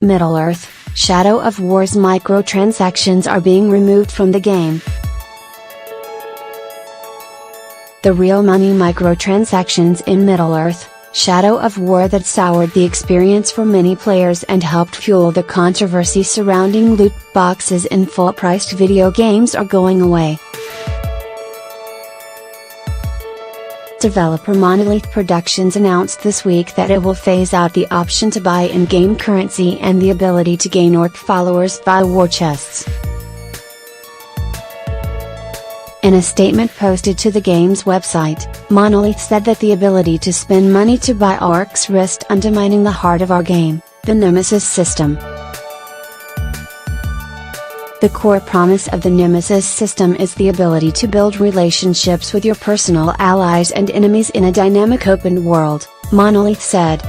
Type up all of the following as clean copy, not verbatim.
Middle-earth, Shadow of War's microtransactions are being removed from the game. The real money microtransactions in Middle-earth, Shadow of War that soured the experience for many players and helped fuel the controversy surrounding loot boxes in full-priced video games are going away. Developer Monolith Productions announced this week that it will phase out the option to buy in-game currency and the ability to gain orc followers via war chests. In a statement posted to the game's website, Monolith said that the ability to spend money to buy orcs risked undermining the heart of our game, the Nemesis system. The core promise of the Nemesis system is the ability to build relationships with your personal allies and enemies in a dynamic open world, Monolith said.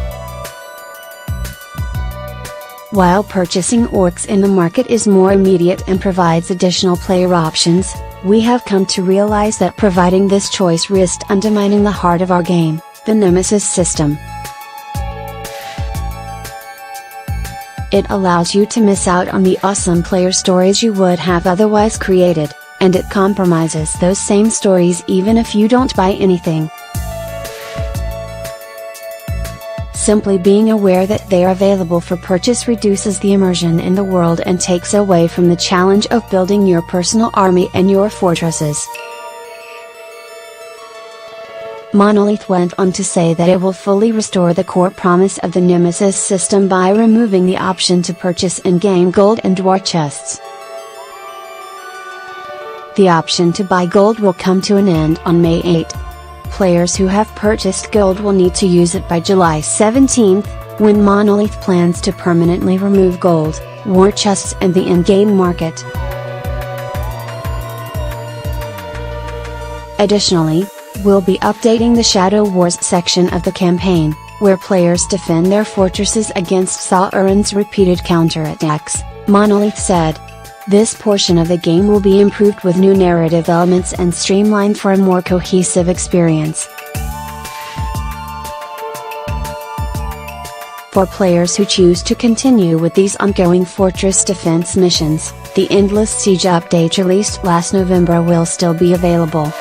While purchasing orcs in the market is more immediate and provides additional player options, we have come to realize that providing this choice risked undermining the heart of our game, the Nemesis system. It allows you to miss out on the awesome player stories you would have otherwise created, and it compromises those same stories even if you don't buy anything. Simply being aware that they are available for purchase reduces the immersion in the world and takes away from the challenge of building your personal army and your fortresses. Monolith went on to say that it will fully restore the core promise of the Nemesis system by removing the option to purchase in-game gold and war chests. The option to buy gold will come to an end on May 8. Players who have purchased gold will need to use it by July 17, when Monolith plans to permanently remove gold, war chests and the in-game market. Additionally, we'll be updating the Shadow Wars section of the campaign, where players defend their fortresses against Sauron's repeated counterattacks, Monolith said. This portion of the game will be improved with new narrative elements and streamlined for a more cohesive experience. For players who choose to continue with these ongoing fortress defense missions, the Endless Siege update released last November will still be available.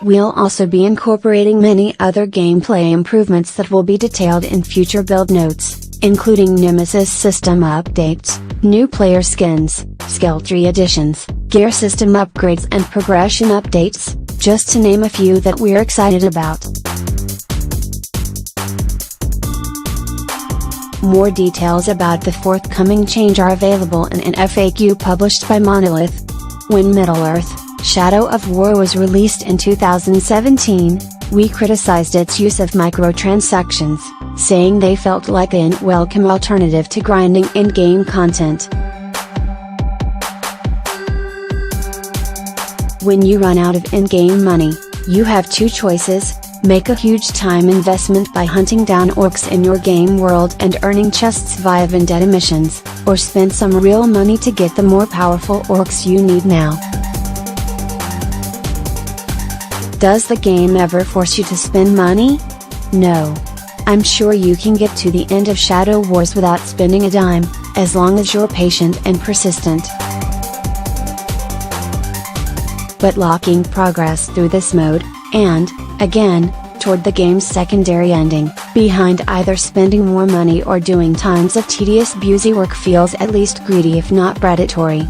We'll also be incorporating many other gameplay improvements that will be detailed in future build notes, including Nemesis system updates, new player skins, skill tree additions, gear system upgrades and progression updates, just to name a few that we're excited about. More details about the forthcoming change are available in an FAQ published by Monolith. When Middle-earth, Shadow of War was released in 2017, we criticized its use of microtransactions, saying they felt like an unwelcome alternative to grinding in-game content. When you run out of in-game money, you have two choices: make a huge time investment by hunting down orcs in your game world and earning chests via vendetta missions, or spend some real money to get the more powerful orcs you need now. Does the game ever force you to spend money? No. I'm sure you can get to the end of Shadow Wars without spending a dime, as long as you're patient and persistent. But locking progress through this mode, and, again, toward the game's secondary ending, behind either spending more money or doing tons of tedious busy work feels at least greedy if not predatory.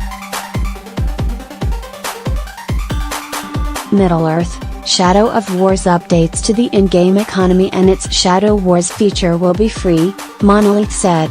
Middle-earth, Shadow of War's updates to the in-game economy and its Shadow Wars feature will be free, Monolith said.